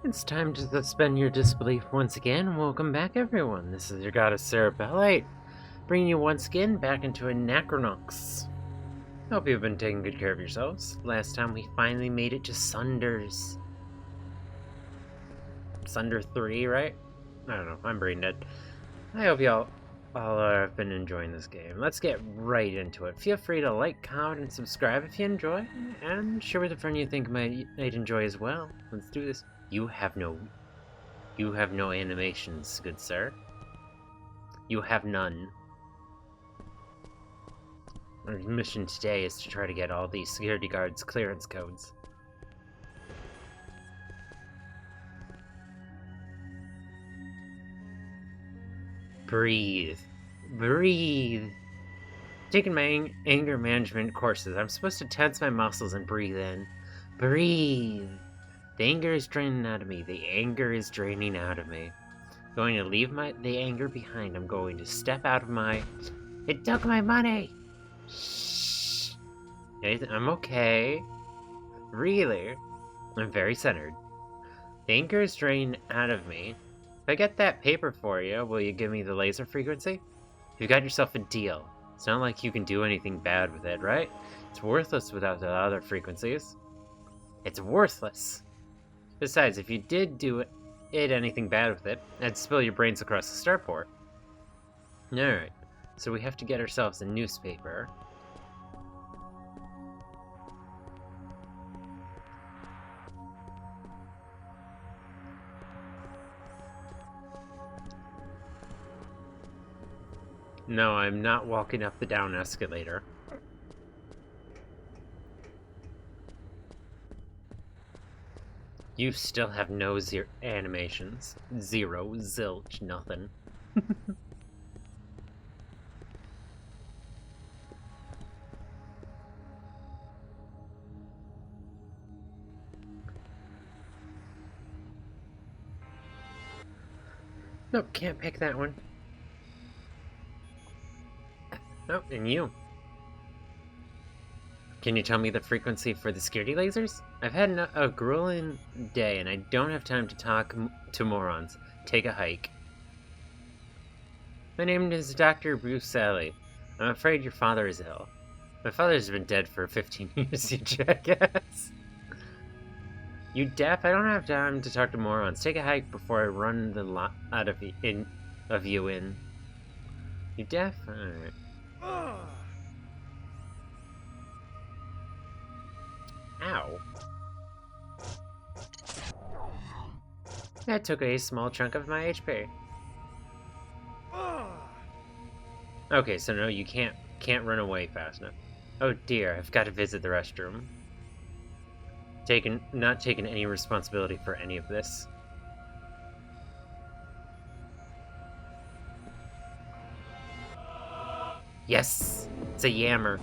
It's time to suspend your disbelief once again. Welcome back, everyone. This is your goddess Cerebellite, bringing you once again back into Anachronox. Hope you've been taking good care of yourselves. Last time we finally made it to Sunders. Sunder 3, right? I don't know, I'm brain dead. I hope y'all have been enjoying this game. Let's get right into it. Feel free to like, comment, and subscribe if you enjoy, and share with a friend you think might enjoy as well. Let's do this. You have no animations, good sir. You have none. Our mission today is to try to get all these security guards' clearance codes. Breathe. Breathe. Taking my anger management courses, I'm supposed to tense my muscles and breathe in. Breathe. The anger is draining out of me. The anger is draining out of me. I'm going to leave the anger behind. I'm going to step out of my... It took my money! Shh. I'm okay. Really? I'm very centered. The anger is draining out of me. If I get that paper for you, will you give me the laser frequency? You've got yourself a deal. It's not like you can do anything bad with it, right? It's worthless without the other frequencies. It's worthless. Besides, if you did do anything bad with it, I'd spill your brains across the starport. Alright, so we have to get ourselves a newspaper. No, I'm not walking up the down escalator. You still have no animations. Zero, zilch, nothing. Nope, can't pick that one. Oh, and you. Can you tell me the frequency for the security lasers? I've had a grueling day and I don't have time to talk to morons. Take a hike. My name is Dr. Bruce Sally. I'm afraid your father is ill. My father's been dead for 15 years, you jackass. You deaf? I don't have time to talk to morons. Take a hike before I run the lot out of you in. You deaf? Alright. Ow. That took a small chunk of my HP. Okay, so no, you can't run away fast enough. Oh dear, I've got to visit the restroom. Not taking any responsibility for any of this. Yes! It's a yammer.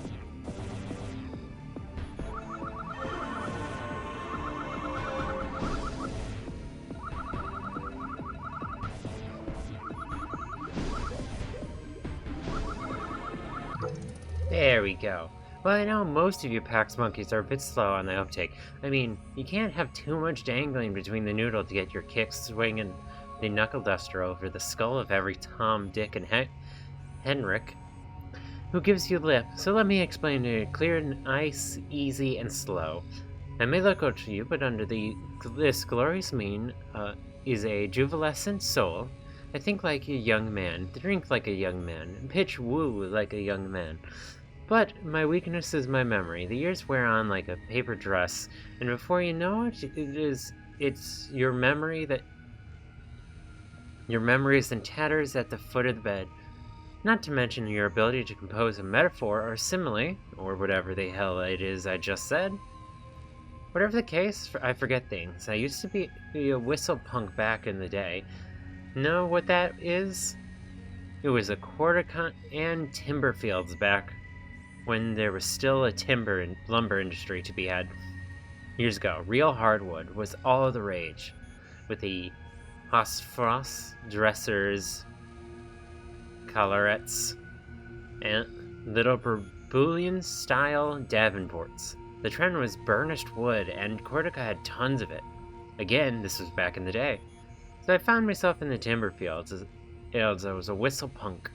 There we go. Well, I know most of you PAX monkeys are a bit slow on the uptake. I mean, you can't have too much dangling between the noodle to get your kicks swinging the knuckle duster over the skull of every Tom, Dick, and Henrik who gives you lip. So let me explain it clear and nice, easy, and slow. I may look old to you, but under this glorious mean is a juvalescent soul. I think like a young man, drink like a young man, pitch woo like a young man. But my weakness is my memory. The years wear on like a paper dress, and before you know it, it's your memory is in tatters at the foot of the bed. Not to mention your ability to compose a metaphor or simile, or whatever the hell it is I just said. Whatever the case, I forget things. I used to be a whistle punk back in the day. Know what that is? It was a quarter and timber fields back when there was still a timber and lumber industry to be had. Years ago, real hardwood was all the rage, with the phosphorus dressers, collarettes, and little Brazilian-style Davenports. The trend was burnished wood, and Cortica had tons of it. Again, this was back in the day. So I found myself in the timber fields as I was a whistle punk.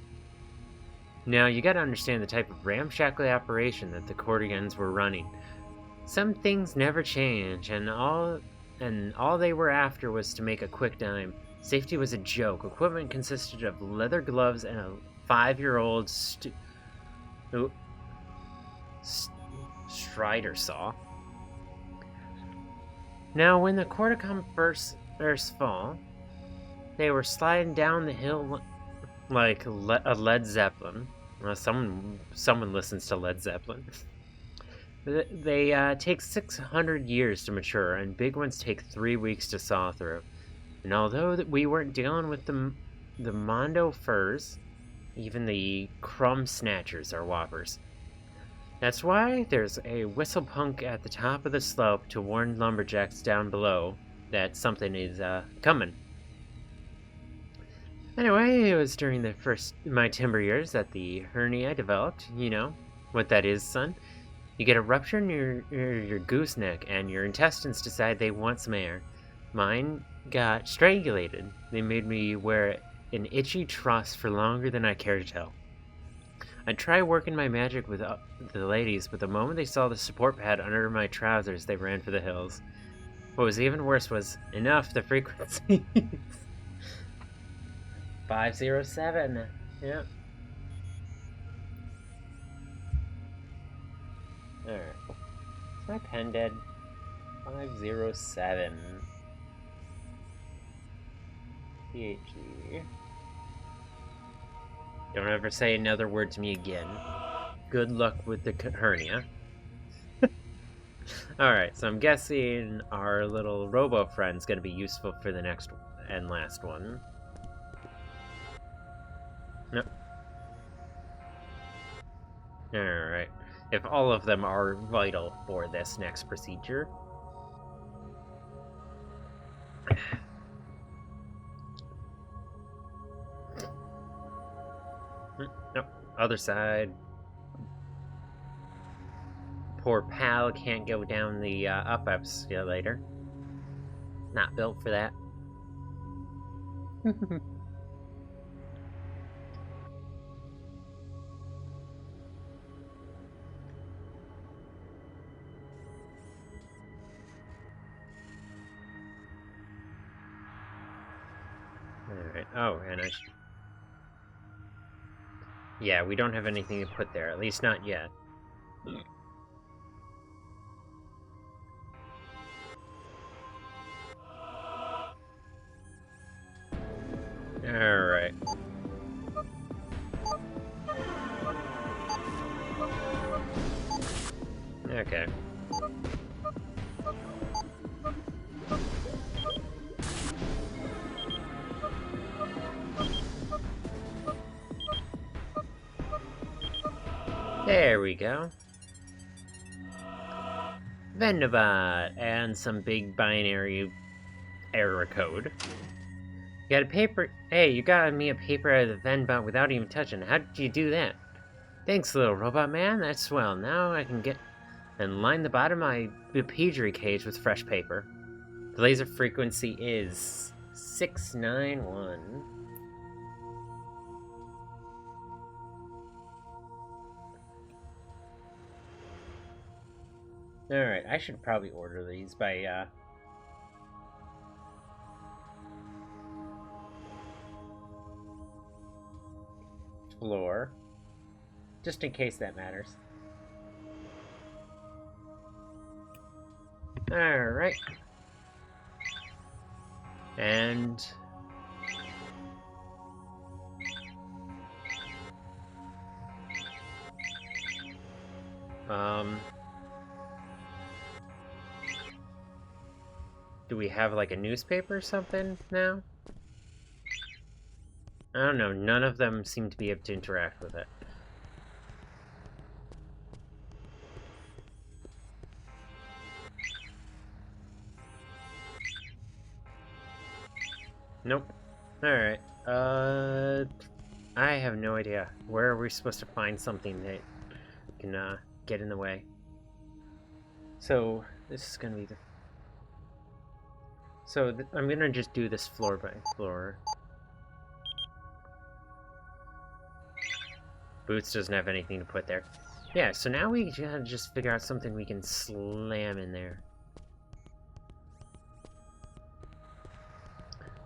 Now, you gotta understand the type of ramshackle operation that the Cordigans were running. Some things never change, and all they were after was to make a quick dime. Safety was a joke. Equipment consisted of leather gloves and a 5-year-old Strider saw. Now, when the Corticom first fall, they were sliding down the hill like a Led Zeppelin. Someone listens to Led Zeppelin. They take 600 years to mature, and big ones take 3 weeks to saw through. And although we weren't dealing with the Mondo furs, even the crumb snatchers are whoppers. That's why there's a whistle punk at the top of the slope to warn lumberjacks down below that something is coming. Anyway, it was during my timber years that the hernia developed. You know what that is, son. You get a rupture in your gooseneck, and your intestines decide they want some air. Mine got strangulated. They made me wear an itchy truss for longer than I care to tell. I tried working my magic with the ladies, but the moment they saw the support pad under my trousers, they ran for the hills. What was even worse was, enough, the frequency. 507. Yep. Alright. Is my pen dead? 507. PHE. Don't ever say another word to me again. Good luck with the hernia. Alright, so I'm guessing our little robo friend's gonna be useful for the next and last one. Nope. Alright. If all of them are vital for this next procedure. Nope. Other side. Poor pal can't go down the up escalator. Not built for that. Alright. Oh, and yeah, we don't have anything to put there, at least not yet. Alright. Okay. There we go. Vendabot and some big binary error code. You got a paper. Hey, you got me a paper out of the Vendbot without even touching it. How did you do that? Thanks, little robot man. That's swell. Now I can get and line the bottom of my Petri cage with fresh paper. The laser frequency is 691. Alright, I should probably order these by, floor. Just in case that matters. Alright. And... do we have, like, a newspaper or something now? I don't know, none of them seem to be able to interact with it. Nope. Alright, I have no idea. Where are we supposed to find something that can, get in the way? So, this is gonna be the... So I'm gonna just do this floor by floor. Boots doesn't have anything to put there. Yeah, so now we gotta just figure out something we can slam in there.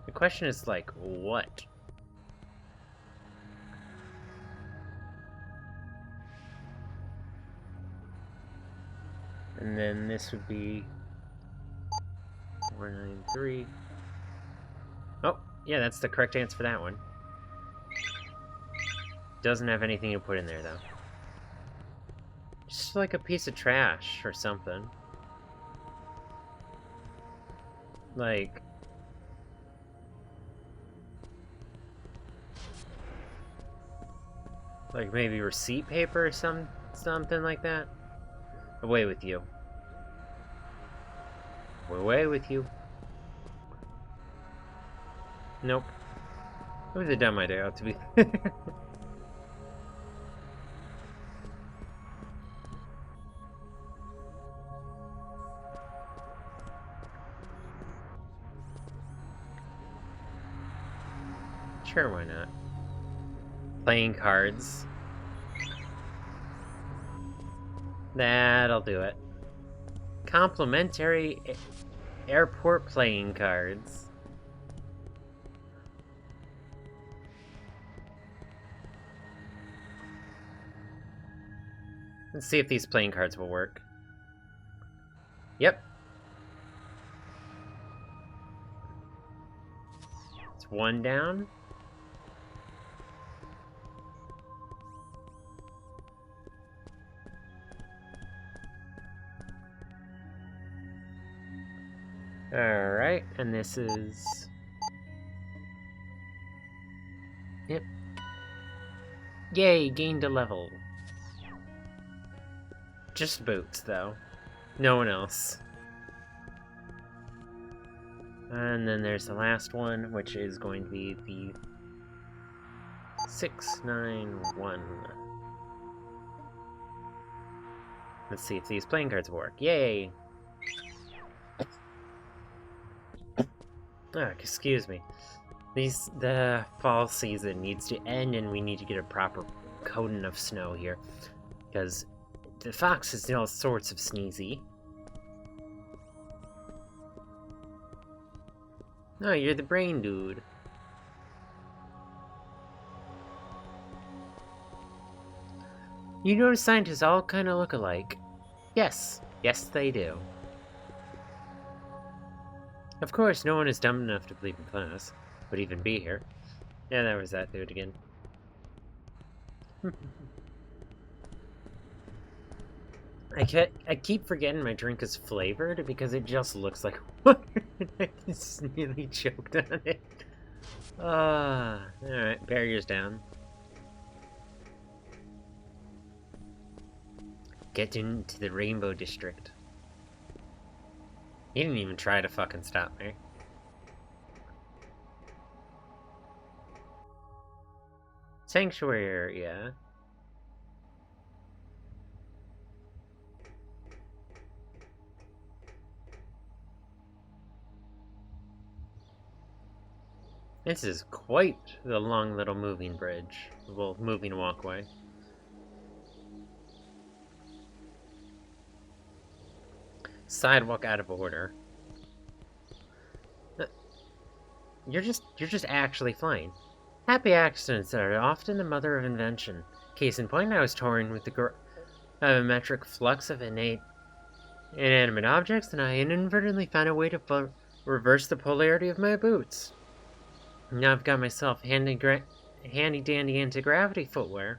The question is, like, what? And then this would be 493. Oh, yeah, that's the correct answer for that one. Doesn't have anything to put in there, though. Just like a piece of trash or something. Like... like maybe receipt paper or something like that. Away with you. Away with you. Nope. It was a dumb idea, to be. Sure, why not? Playing cards. That'll do it. Complimentary airport playing cards. Let's see if these playing cards will work. Yep. It's one down. Alright, and this is... Yep. Yay, gained a level. Just Boots, though. No one else. And then there's the last one, which is going to be the 691. Let's see if these playing cards work. Yay! Ah, excuse me. The fall season needs to end, and we need to get a proper coating of snow here, because the fox is all sorts of sneezy. Oh, you're the brain dude. You notice scientists all kind of look alike. Yes, yes they do. Of course, no one is dumb enough to believe in class, would even be here. Yeah, that was that dude again. I keep forgetting my drink is flavored because it just looks like water. I just nearly choked on it. Alright, barriers down. Get into the Rainbow District. He didn't even try to fucking stop me. Sanctuary area. This is quite the long little moving bridge. Well, moving walkway. Sidewalk out of order. You're just actually flying. Happy accidents are often the mother of invention. Case in point, I was touring with the gravimetric flux of inanimate objects, and I inadvertently found a way to reverse the polarity of my boots. Now I've got myself handy-dandy anti-gravity footwear.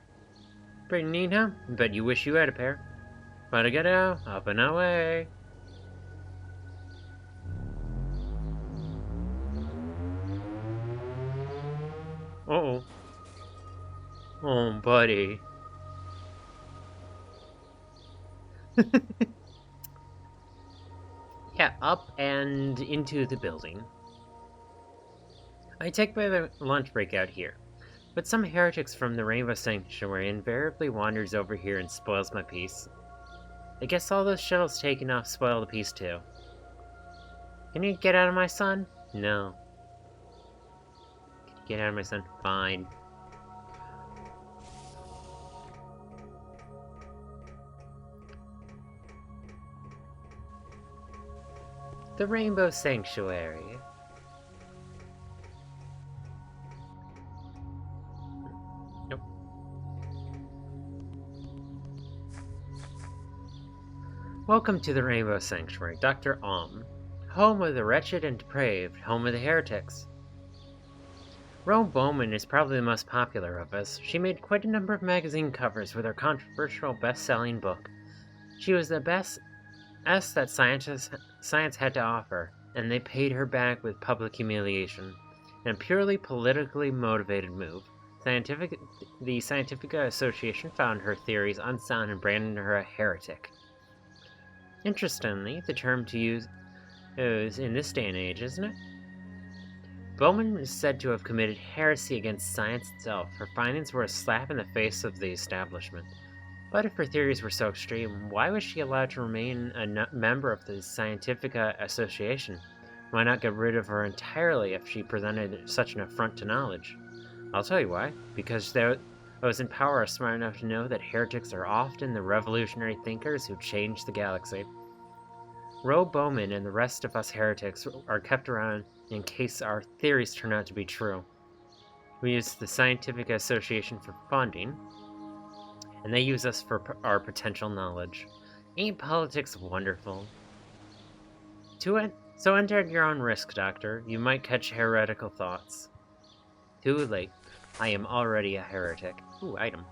Pretty neat, huh? Bet you wish you had a pair. Gotta get out, up and away. Uh-oh. Oh, buddy. Yeah, up and into the building. I take my lunch break out here, but some heretics from the Rainbow Sanctuary invariably wanders over here and spoils my peace. I guess all those shuttles taking off spoil the peace too. Can you get out of my sun? No. Can you get out of my sun? Fine. The Rainbow Sanctuary. Nope. Welcome to the Rainbow Sanctuary, Dr. Home of the wretched and depraved, home of the heretics. Rome Bowman is probably the most popular of us. She made quite a number of magazine covers with her controversial best-selling book. She was the best that science had to offer, and they paid her back with public humiliation. In a purely politically motivated move, the Scientific Association found her theories unsound and branded her a heretic. Interestingly, the term to use is in this day and age, isn't it? Bowman is said to have committed heresy against science itself. Her findings were a slap in the face of the establishment. But if her theories were so extreme, why was she allowed to remain a member of the Scientific Association? Why not get rid of her entirely if she presented such an affront to knowledge? I'll tell you why. Because those in power are smart enough to know that heretics are often the revolutionary thinkers who change the galaxy. Roe Bowman and the rest of us heretics are kept around in case our theories turn out to be true. We use the Scientific Association for funding, and they use us for our potential knowledge. Ain't politics wonderful? So enter at your own risk, Doctor. You might catch heretical thoughts. Too late. I am already a heretic. Ooh, item.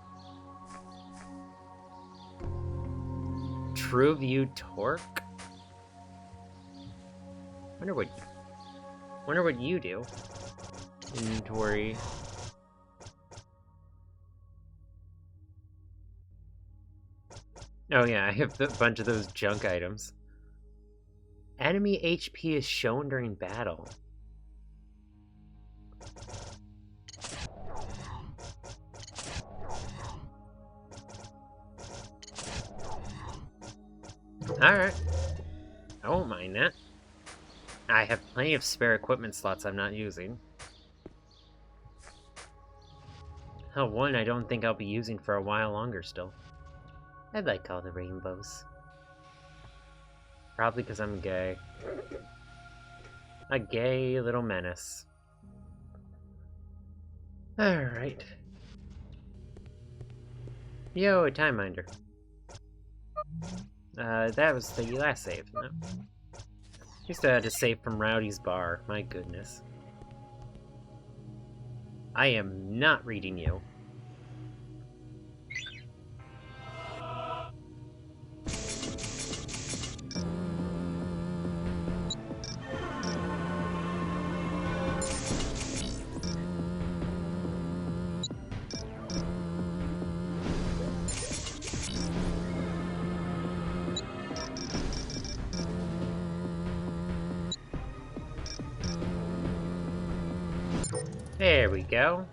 True View Torque? Wonder what you do. Inventory. Oh yeah, I have a bunch of those junk items. Enemy HP is shown during battle. Alright. I won't mind that. I have plenty of spare equipment slots I'm not using. Oh, one I don't think I'll be using for a while longer still. I like all the rainbows. Probably because I'm gay. A gay little menace. Alright. Yo, a time minder. That was the last save, no? Used to have to save from Rowdy's bar, my goodness. I am not reading you. There we go.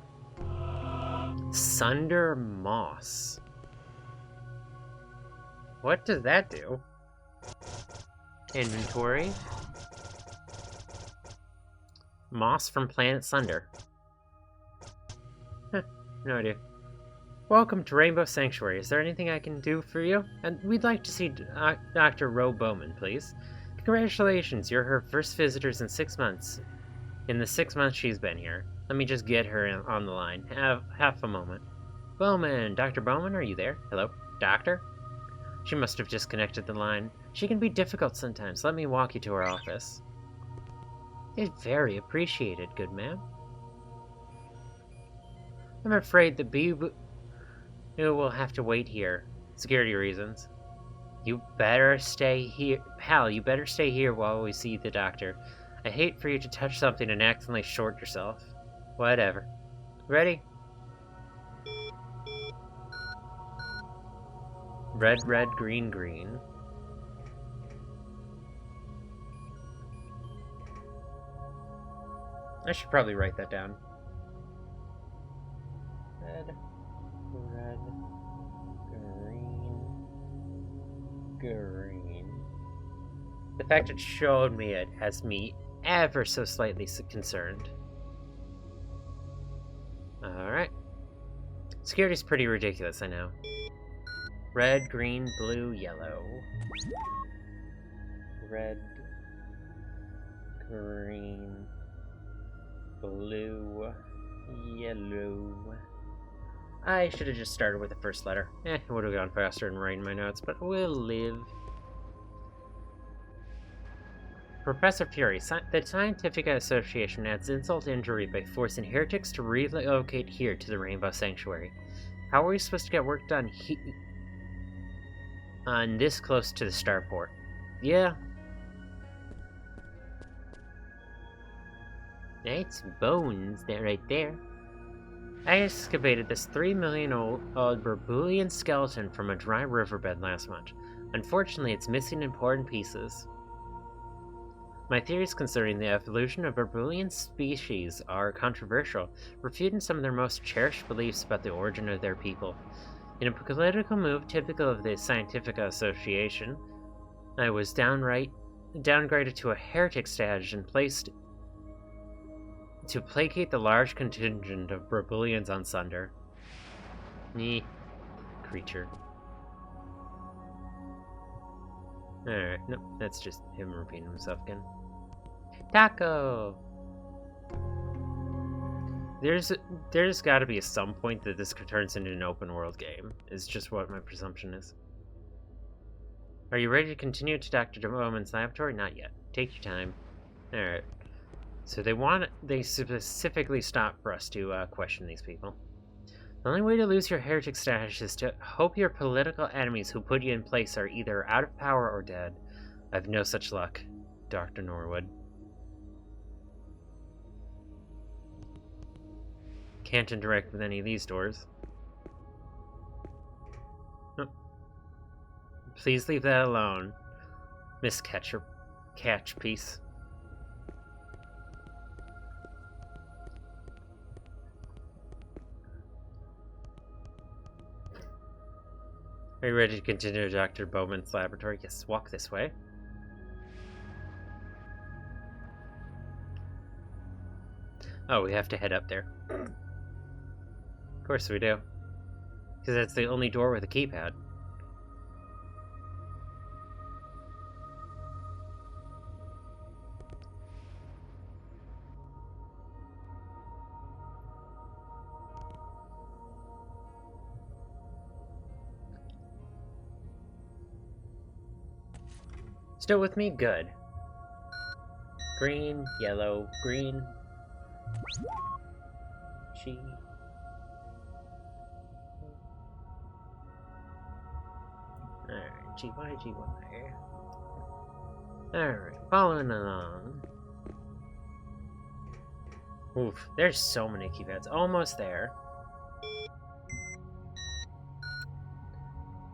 Sunder Moss. What does that do? Inventory. Moss from Planet Sunder. Huh, no idea. Welcome to Rainbow Sanctuary. Is there anything I can do for you? And we'd like to see Dr. Roe Bowman, please. Congratulations, you're her first visitors in 6 months. In the 6 months she's been here. Let me just get her on the line. Have half a moment. Bowman, Dr. Bowman, are you there? Hello? Doctor? She must have disconnected the line. She can be difficult sometimes. Let me walk you to her office. It's very appreciated, good ma'am. I'm afraid the bee will have to wait here. Security reasons. You better stay here. Pal, you better stay here while we see the doctor. I hate for you to touch something and accidentally short yourself. Whatever. Ready? Red, red, green, green. I should probably write that down. Red, red, green, green. The fact it showed me it has me ever so slightly concerned. Alright. Security's pretty ridiculous, I know. Red, green, blue, yellow. Red, green, blue, yellow. I should have just started with the first letter. It would have gone faster than writing my notes, but we'll live. Professor Fury, the Scientific Association adds insult to injury by forcing heretics to relocate here to the Rainbow Sanctuary. How are we supposed to get work done on this close to the starport? Yeah. That's bones there, right there. I excavated this 3 million old Berbulian skeleton from a dry riverbed last month. Unfortunately, it's missing important pieces. My theories concerning the evolution of Berbulian species are controversial, refuting some of their most cherished beliefs about the origin of their people. In a political move typical of the Scientific Association, I was downgraded to a heretic status and placed to placate the large contingent of Berbulians on Sunder. Creature. Alright, nope, that's just him repeating himself again. Taco! There's gotta be some point that this turns into an open world game, is just what my presumption is. Are you ready to continue to Dr. Bowman's laboratory? Not yet. Take your time. Alright. So they specifically stop for us to question these people. The only way to lose your heretic status is to hope your political enemies who put you in place are either out of power or dead. I have no such luck, Dr. Norwood. Can't interact with any of these doors. Oh. Please leave that alone, Miss Catch Piece. Are you ready to continue to Dr. Bowman's laboratory? Yes, walk this way. Oh, we have to head up there. Of course we do. Because that's the only door with a keypad. Still with me? Good. Green, yellow, green. G. Alright, GY, GY. Alright, following along. Oof, there's so many keypads. Almost there.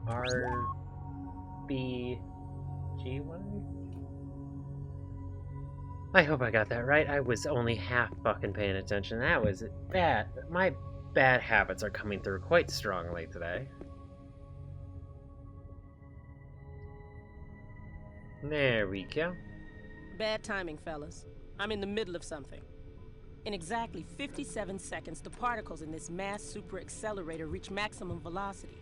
R, B, G1? I hope I got that right. I was only half fucking paying attention. That was bad. My bad habits are coming through quite strongly today. There we go. Bad timing, fellas. I'm in the middle of something. In exactly 57 seconds, the particles in this mass super accelerator reach maximum velocity.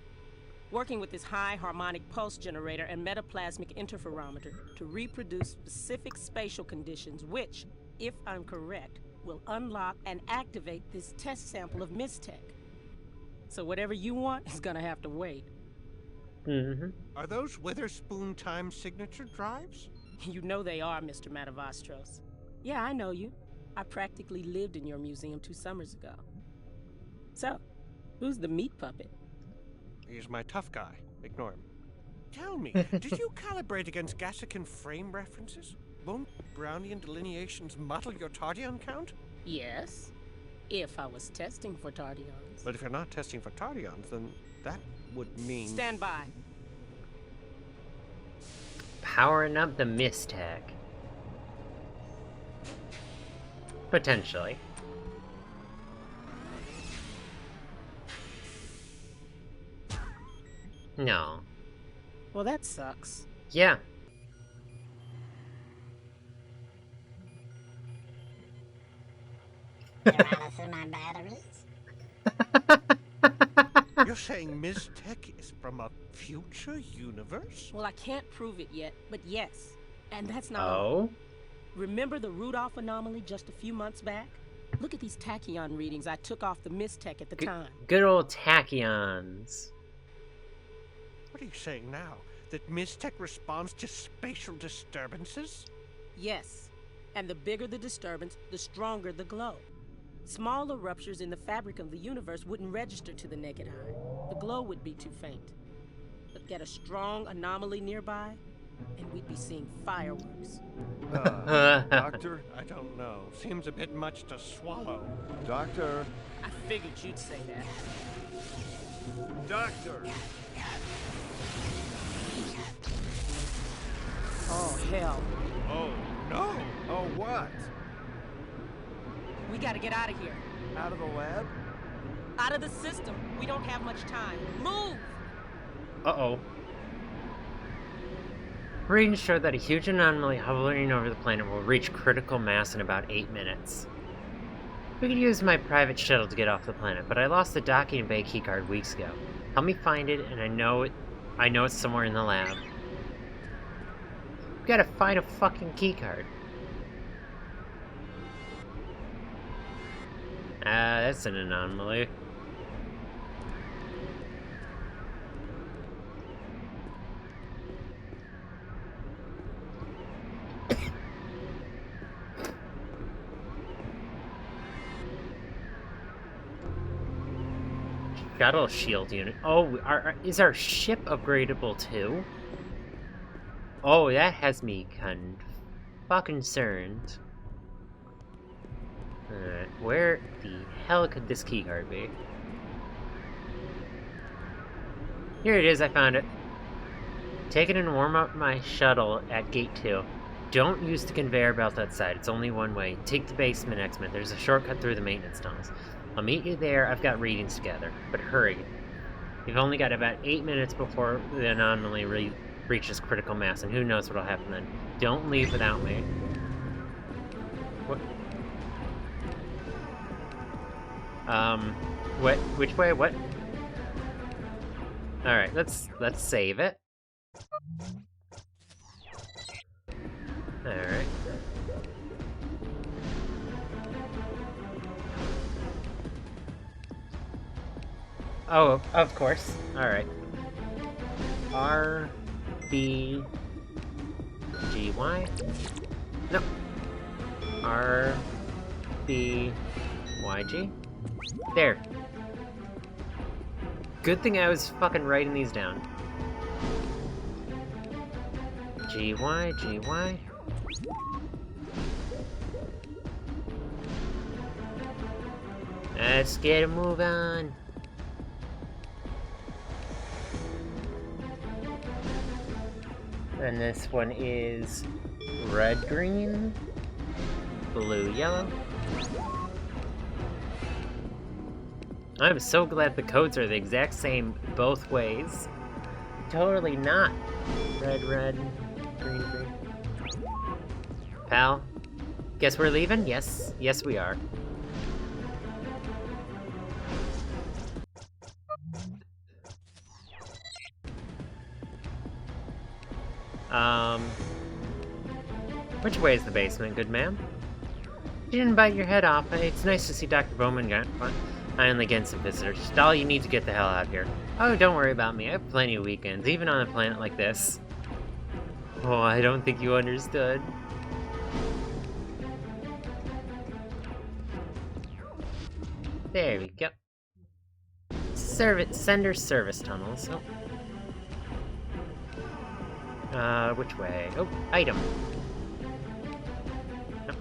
Working with this high harmonic pulse generator and metaplasmic interferometer to reproduce specific spatial conditions which, if I'm correct, will unlock and activate this test sample of Mistech. So whatever you want is gonna have to wait. Mm-hmm. Are those Witherspoon time signature drives? You know they are, Mr. Matavastros. Yeah, I know you. I practically lived in your museum 2 summers ago. So, who's the meat puppet? He's my tough guy. Ignore him. Tell me, did you calibrate against Gassican frame references? Won't Brownian delineations muddle your Tardion count? Yes, if I was testing for Tardions. But if you're not testing for Tardions, then that would mean... Stand by. Powering up the Mistech. Potentially. No. Well, that sucks. Yeah. Wanna see my batteries? You're saying Ms. Tech is from a future universe? Well, I can't prove it yet, but yes. And that's not all. Oh? Remember the Rudolph anomaly just a few months back? Look at these tachyon readings I took off the Mistech at the time. Good old tachyons. What are you saying now? That Ms. Tech responds to spatial disturbances? Yes. And the bigger the disturbance, the stronger the glow. Smaller ruptures in the fabric of the universe wouldn't register to the naked eye. The glow would be too faint. But get a strong anomaly nearby, and we'd be seeing fireworks. Doctor? I don't know. Seems a bit much to swallow. Doctor? I figured you'd say that. Doctor! Oh, hell. Oh, no! Oh, what? We gotta get out of here. Out of the lab? Out of the system. We don't have much time. Move! Uh-oh. Readings show that a huge anomaly hovering over the planet will reach critical mass in about 8 minutes. We could use my private shuttle to get off the planet, but I lost the docking bay keycard weeks ago. Help me find it, and I know it's somewhere in the lab. We gotta find a fucking keycard. That's an anomaly. Shuttle shield unit. Oh, is our ship upgradable too? Oh, that has me concerned. Where the hell could this keycard be? Here it is, I found it. Take it and warm up my shuttle at gate 2. Don't use the conveyor belt outside, it's only one way. Take the basement exit, there's a shortcut through the maintenance tunnels. I'll meet you there, I've got readings together, but hurry. You've only got about 8 minutes before the anomaly reaches critical mass, and who knows what'll happen then. Don't leave without me. What? What? Which way? What? Alright, let's save it. Alright. Oh, of course. Alright. R, B, G, Y? No. R, B, Y, G? There. Good thing I was fucking writing these down. G, Y, G, Y. Let's get a move on. And this one is red, green, blue, yellow. I'm so glad the codes are the exact same both ways. Totally not. Red, red, green, green. Pal, guess we're leaving? Yes, yes we are. Which way is the basement, good ma'am? You didn't bite your head off. It's nice to see Dr. Bowman finally getting some visitors. Just all you need to get the hell out of here. Oh, don't worry about me. I have plenty of weekends, even on a planet like this. Oh, I don't think you understood. There we go. Sender service tunnels. Oh. Which way? Oh, item. No.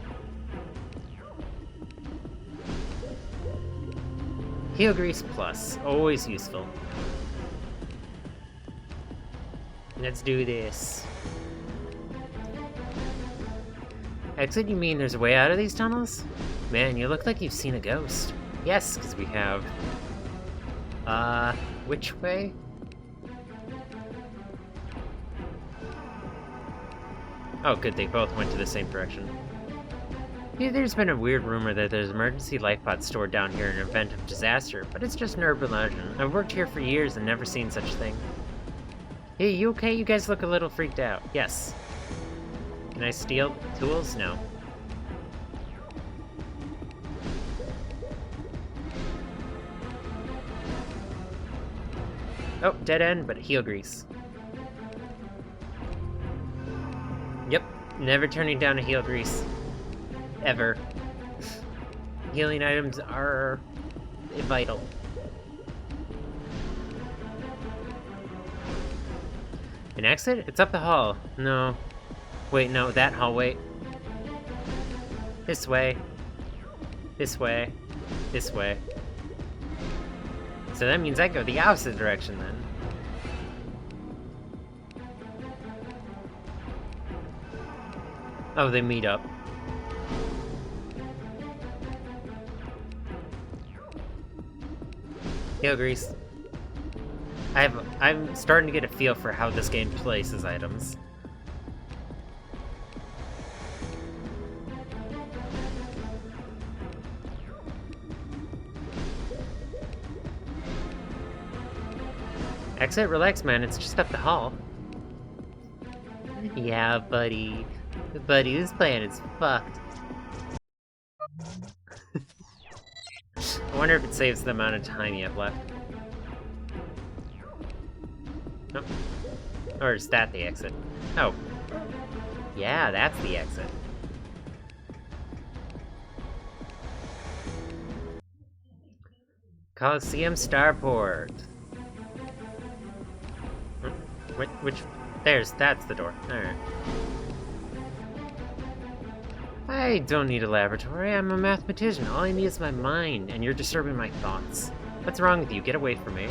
Heel Grease Plus. Always useful. Let's do this. Exit, you mean there's a way out of these tunnels? Man, you look like you've seen a ghost. Yes, because we have. Which way? Oh, good, they both went to the same direction. Yeah, there's been a weird rumor that there's emergency life pods stored down here in an event of disaster, but it's just an urban legend. I've worked here for years and never seen such a thing. Hey, you okay? You guys look a little freaked out. Yes. Can I steal tools? No. Oh, dead end, but heel grease. Yep, never turning down a heel grease. Ever. Healing items are vital. An exit? It's up the hall. No. Wait, no, that hallway. This way. This way. This way. So that means I go the opposite direction then. Oh, they meet up. Heel grease. I'm starting to get a feel for how this game places items. Exit? Relax, man. It's just up the hall. Yeah, buddy. Buddy, this plan is fucked. I wonder if it saves the amount of time you have left. Nope. Or is that the exit? Oh. Yeah, that's the exit. Coliseum Starport. Which? That's the door. Alright. I don't need a laboratory. I'm a mathematician. All I need is my mind, and you're disturbing my thoughts. What's wrong with you? Get away from me.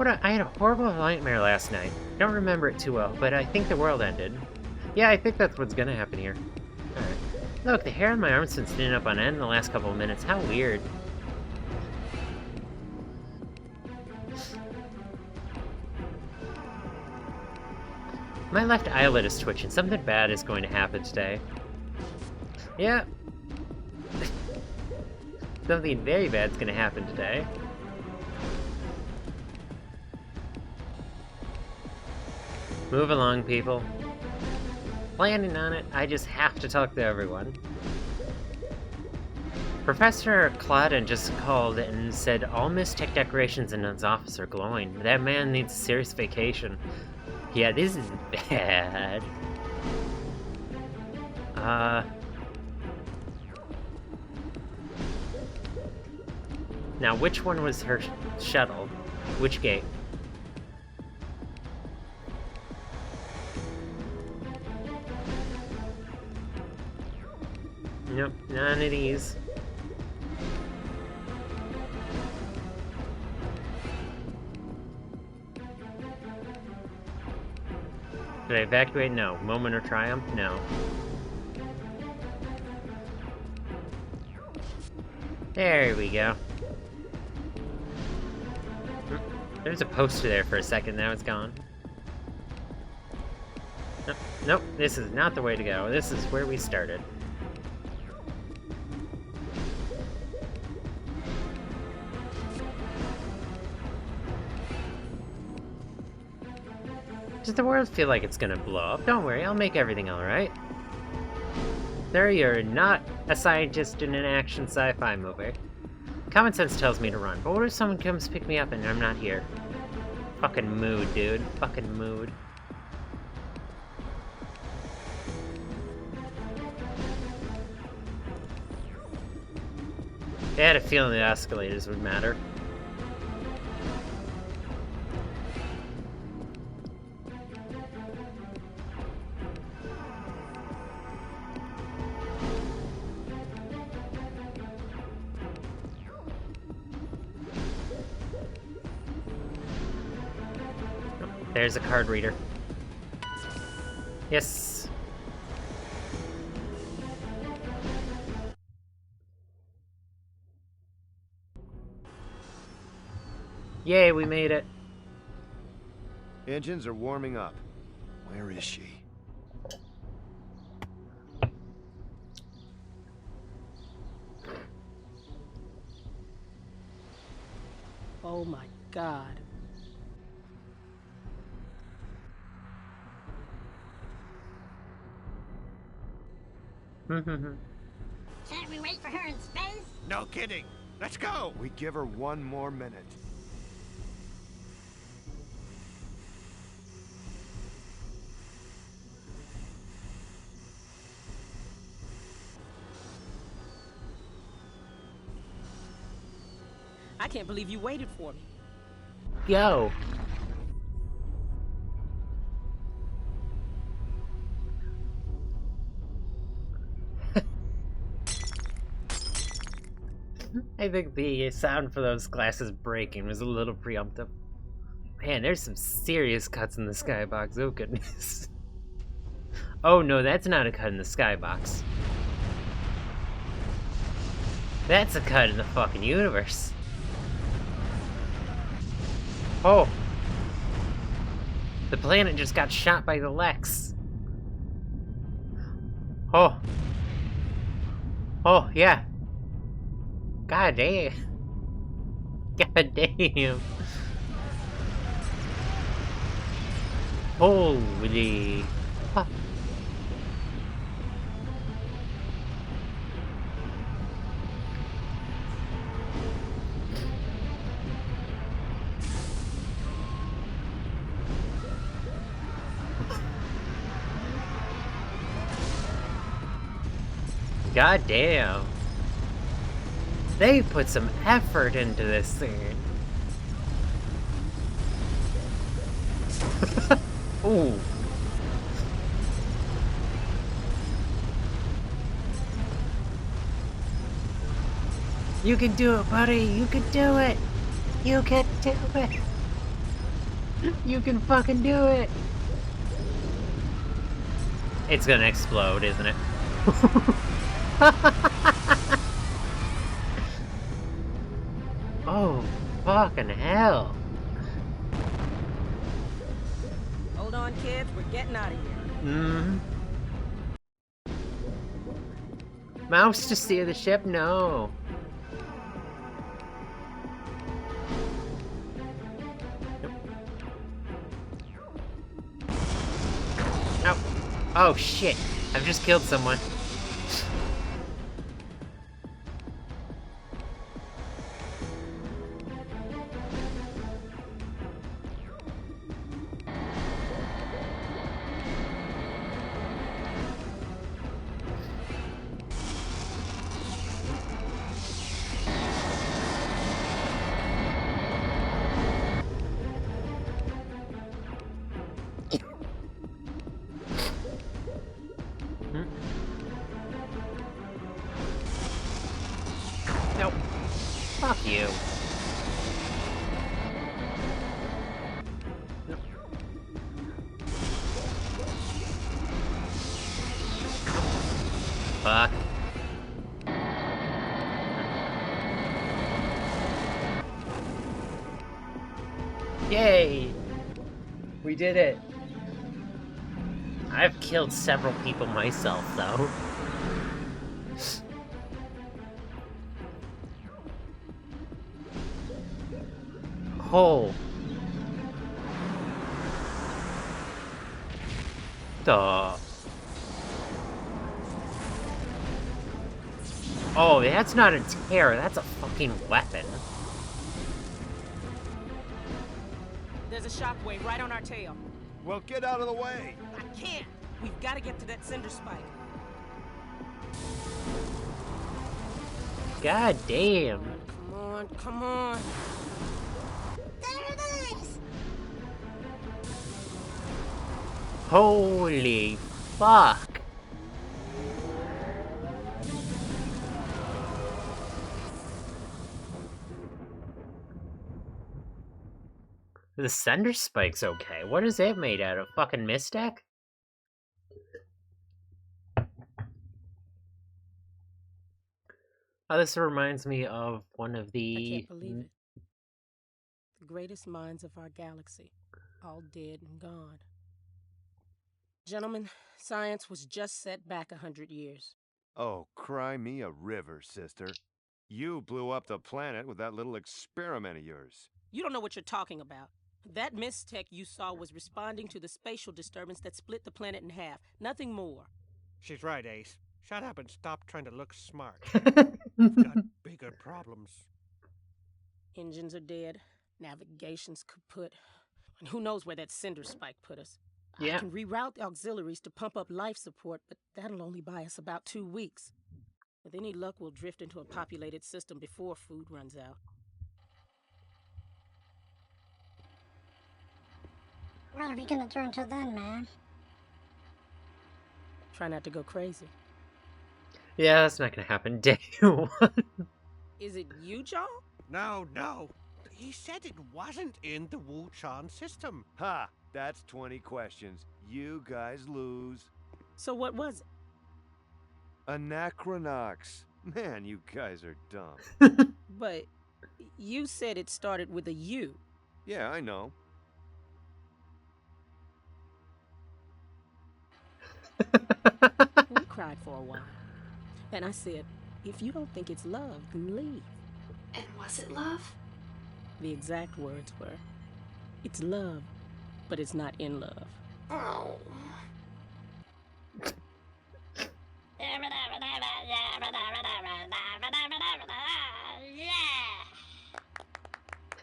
I had a horrible nightmare last night. Don't remember it too well, but I think the world ended. Yeah, I think that's what's gonna happen here. Alright. Look, the hair on my arm's been standing up on end in the last couple of minutes. How weird. My left eyelid is twitching. Something bad is going to happen today. Yeah. Something very bad's gonna happen today. Move along, people. Planning on it, I just have to talk to everyone. Professor Claudin just called and said all Miss Tech decorations in his office are glowing. That man needs a serious vacation. Yeah, this is bad. Now, which one was her shuttle? Which gate? Nope, none of these. Did I evacuate? No. Moment of triumph? No. There we go. There's a poster there for a second, now it's gone. Nope, nope, this is not the way to go. This is where we started. Does the world feel like it's gonna blow up? Don't worry, I'll make everything alright. Sir, you're not a scientist in an action sci-fi movie. Common sense tells me to run, but what if someone comes pick me up and I'm not here? Fucking mood, dude. Fucking mood. I had a feeling the escalators would matter. There's a card reader. Yes. Yay, we made it. Engines are warming up. Where is she? Oh my God. Can't we wait for her in space? No kidding. Let's go. We give her one more minute. I can't believe you waited for me. Yo. I think the sound for those glasses breaking was a little preemptive. Man, there's some serious cuts in the skybox. Oh goodness. Oh no, that's not a cut in the skybox. That's a cut in the fucking universe. Oh. The planet just got shot by the LEXX. Oh. Oh, yeah. God damn. God damn. Holy fuck. God damn. They put some effort into this thing. Ooh. You can do it, buddy. You can do it. You can do it. You can fucking do it. It's gonna explode, isn't it? Oh, fucking hell. Hold on, kids. We're getting out of here. Mm-hmm. Mouse to steer the ship? No. Nope. Oh, shit. I've just killed someone. Nope. Fuck you. Fuck. Yay! We did it. I've killed several people myself, though. Oh. Duh. Oh, that's not a tear, that's a fucking weapon. There's a shockwave right on our tail. Well, get out of the way. I can't. We've got to get to that cinder spike. God damn. Come on, come on. There it is! Holy fuck. The Cinder Spike's okay. What is it made out of? Fucking Mystic? Oh, this reminds me of one of I the... can't believe it. The greatest minds of our galaxy, all dead and gone. Gentlemen, science was just set back 100 years. Oh, cry me a river, sister. You blew up the planet with that little experiment of yours. You don't know what you're talking about. That mist-tech you saw was responding to the spatial disturbance that split the planet in half. Nothing more. She's right, Ace. Shut up and stop trying to look smart. We've got bigger problems. Engines are dead. Navigation's kaput. And who knows where that cinder spike put us. Yeah. I can reroute the auxiliaries to pump up life support, but that'll only buy us about 2 weeks. With any luck, we'll drift into a populated system before food runs out. What are we gonna do until then, man? Try not to go crazy. Yeah, that's not gonna happen. Day one. Is it you, John? No, no. He said it wasn't in the Wu-Chan system. Ha! That's 20 questions. You guys lose. So what was it? Anachronox. Man, you guys are dumb. But you said it started with a U. Yeah, I know. We cried for a while. And I said, if you don't think it's love, then leave. And was it love? The exact words were, it's love, but it's not in love. Oh.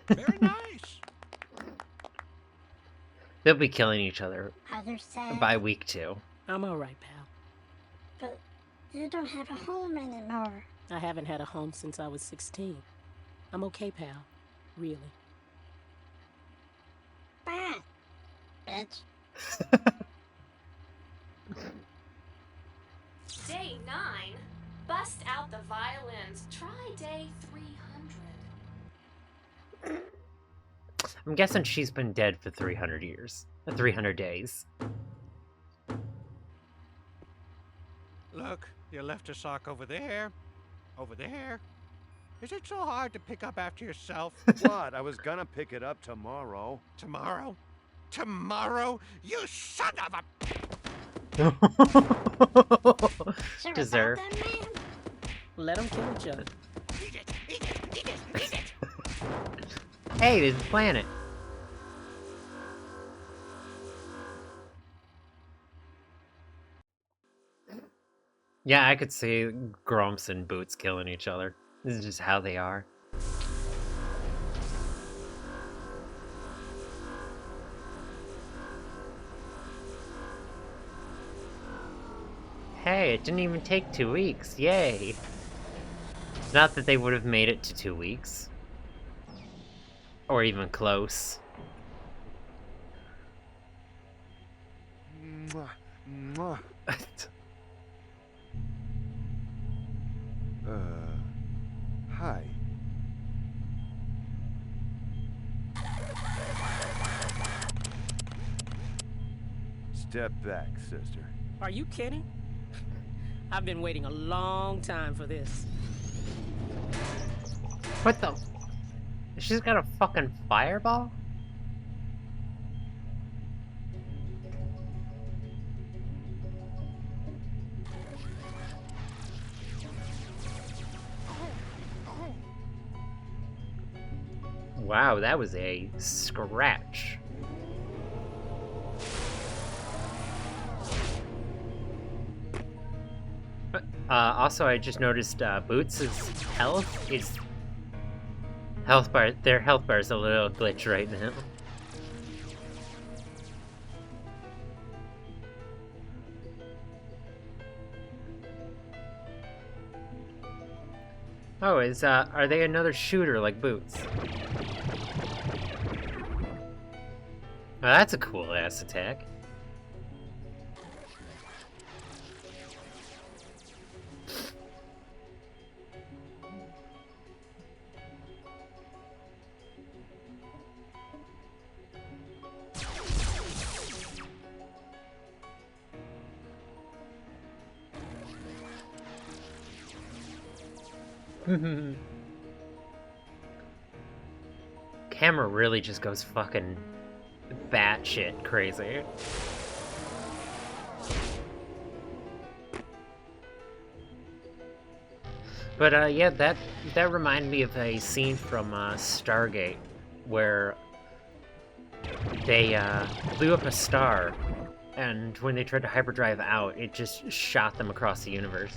Very nice. They'll be killing each other Other sad. by week 2. I'm all right, pal. But you don't have a home anymore. I haven't had a home since I was 16. I'm okay, pal. Really. Bad. Bitch. Day 9. Bust out the violins. Try day 300. I'm guessing she's been dead for 300 years. 300 days. Look, you left a sock over there. Over there. Is it so hard to pick up after yourself? What? I was gonna pick it up tomorrow. Tomorrow? Tomorrow? You son of a... Sure Deserve. about that, man? Let them kill each other. Eat it! Eat it! Eat it! Eat it! Hey, there's a planet. Yeah, I could see Grumps and Boots killing each other. This is just how they are. Hey, it didn't even take 2 weeks. Yay. Not that they would have made it to 2 weeks. Or even close. Mwah, mwah. Hi. Step back, sister. Are you kidding? I've been waiting a long time for this. What the? She's got a fucking fireball? Wow, that was a scratch. Also, I just noticed Boots' health is... Health bar, their health bar is a little glitch right now. Oh, are they another shooter like Boots? Oh, that's a cool ass attack. Camera really just goes fucking batshit crazy. But yeah, that reminded me of a scene from Stargate, where they blew up a star, and when they tried to hyperdrive out, it just shot them across the universe.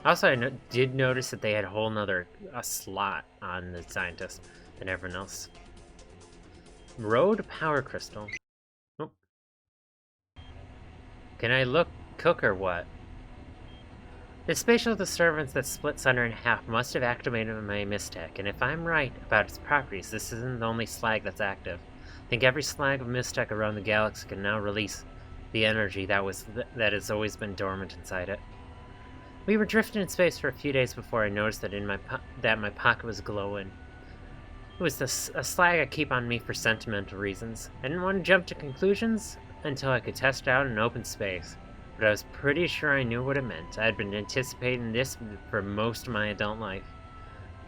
Also, I did notice that they had a whole nother slot on the scientist than everyone else. Road power crystal. Oh. Can I cook or what? The spatial disturbance that split Sunder in half must have activated my Mistech, and if I'm right about its properties, this isn't the only slag that's active. I think every slag of Mistech around the galaxy can now release the energy that has always been dormant inside it. We were drifting in space for a few days before I noticed that my pocket was glowing. It was a slag I keep on me for sentimental reasons. I didn't want to jump to conclusions until I could test it out in open space, but I was pretty sure I knew what it meant. I had been anticipating this for most of my adult life.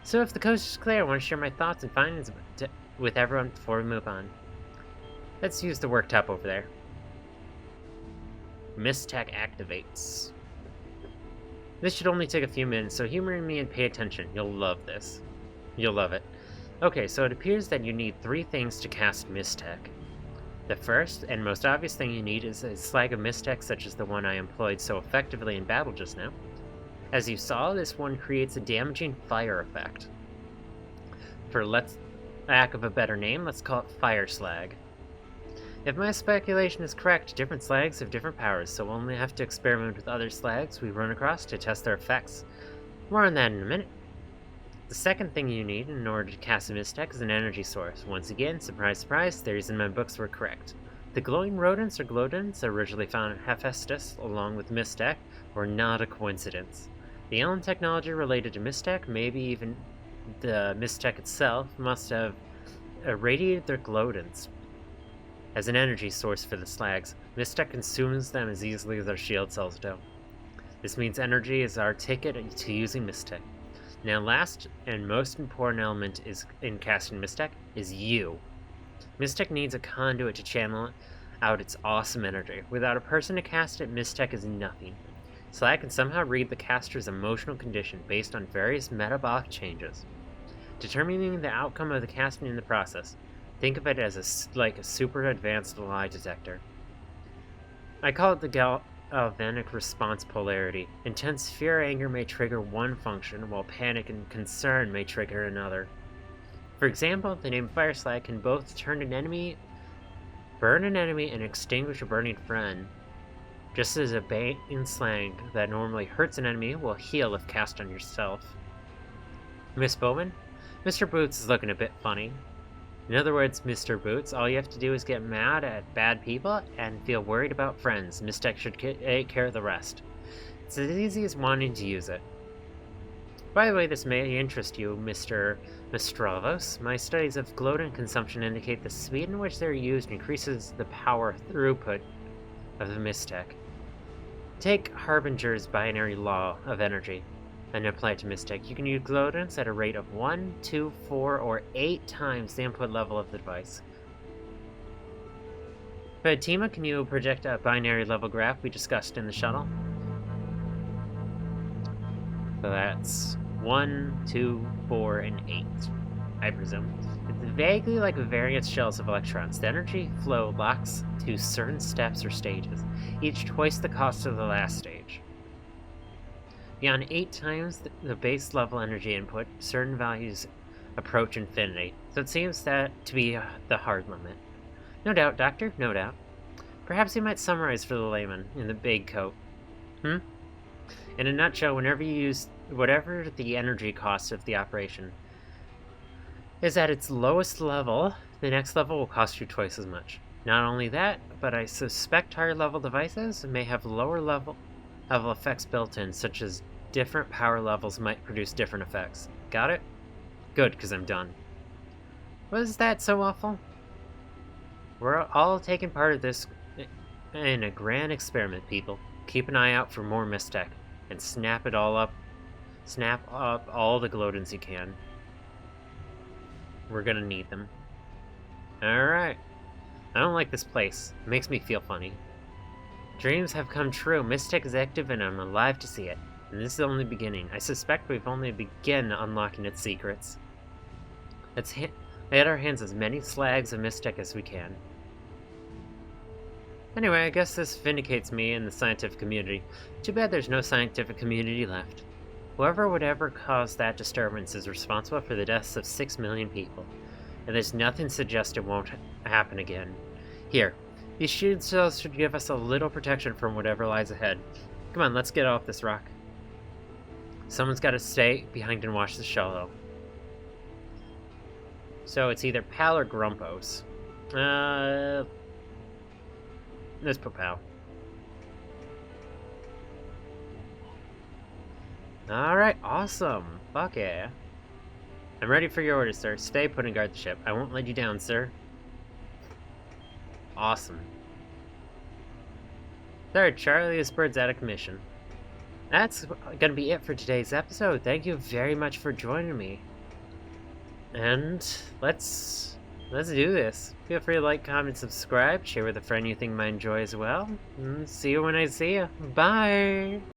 So if the coast is clear, I want to share my thoughts and findings with everyone before we move on. Let's use the worktop over there. Mistech activates. This should only take a few minutes, so humor me and pay attention. You'll love this. You'll love it. Okay, so it appears that you need 3 things to cast Mistech. The first and most obvious thing you need is a slag of Mistech such as the one I employed so effectively in battle just now. As you saw, this one creates a damaging fire effect. For lack of a better name, let's call it Fire Slag. If my speculation is correct, different slags have different powers, so we'll only have to experiment with other slags we run across to test their effects. More on that in a minute. The second thing you need in order to cast a Mistech is an energy source. Once again, surprise surprise, theories in my books were correct. The glowing rodents or glowdens originally found in Hephaestus along with Mistech were not a coincidence. The alien technology related to Mistech, maybe even the Mistech itself, must have irradiated their glowdens as an energy source for the slags. Mistech consumes them as easily as our shield cells do. This means energy is our ticket to using Mistech. Now, last and most important element in casting Mistech is you. Mistech needs a conduit to channel out its awesome energy. Without a person to cast it, Mistech is nothing. Slag can somehow read the caster's emotional condition based on various metabolic changes, determining the outcome of the casting in the process. Think of it as like a super advanced lie detector. I call it the galvanic response polarity. Intense fear or anger may trigger one function, while panic and concern may trigger another. For example, the name Fire Slag can both burn an enemy, and extinguish a burning friend. Just as a bait in slang that normally hurts an enemy will heal if cast on yourself. Miss Bowman? Mr. Boots is looking a bit funny. In other words, Mr. Boots, all you have to do is get mad at bad people and feel worried about friends. Mistech should take care of the rest. It's as easy as wanting to use it. By the way, this may interest you, Mr. Mistravos. My studies of glowden consumption indicate the speed in which they're used increases the power throughput of the Mistech. Take Harbinger's binary law of energy and apply it to Mistech. You can use glowdens at a rate of 1, 2, 4, or 8 times the input level of the device. Fatima, can you project a binary level graph we discussed in the shuttle? So that's 1, 2, 4, and 8, I presume. It's vaguely like various shells of electrons. The energy flow locks to certain steps or stages, each twice the cost of the last stage. Beyond 8 times the base level energy input, certain values approach infinity, so it seems that to be the hard limit. No doubt, Doctor, no doubt. Perhaps you might summarize for the layman in the big coat. In a nutshell, whenever you use whatever the energy cost of the operation is at its lowest level, the next level will cost you twice as much. Not only that, but I suspect higher level devices may have lower level effects built in, such as different power levels might produce different effects. Got it? Good, because I'm done. Was that so awful? We're all taking part of this in a grand experiment, people. Keep an eye out for more Mistech, and snap up all the glowdens you can. We're gonna need them. Alright. I don't like this place. It makes me feel funny. Dreams have come true. Mistech is active and I'm alive to see it. And this is only the beginning. I suspect we've only begun unlocking its secrets. Let's lay our hands as many slags of Mystic as we can. Anyway, I guess this vindicates me in the scientific community. Too bad there's no scientific community left. Whoever would ever cause that disturbance is responsible for the deaths of 6 million people. And there's nothing to suggest it won't happen again. Here, these shield cells should give us a little protection from whatever lies ahead. Come on, let's get off this rock. Someone's got to stay behind and watch the show, though. So it's either Pal or Grumpos. Let's put Pal. Alright, awesome. Fuck yeah. I'm ready for your orders, sir. Stay put and guard the ship. I won't let you down, sir. Awesome. Third, Charlie, this bird's out of commission. That's gonna be it for today's episode. Thank you very much for joining me. And let's do this. Feel free to like, comment, subscribe, share with a friend you think might enjoy as well. See you when I see you. Bye!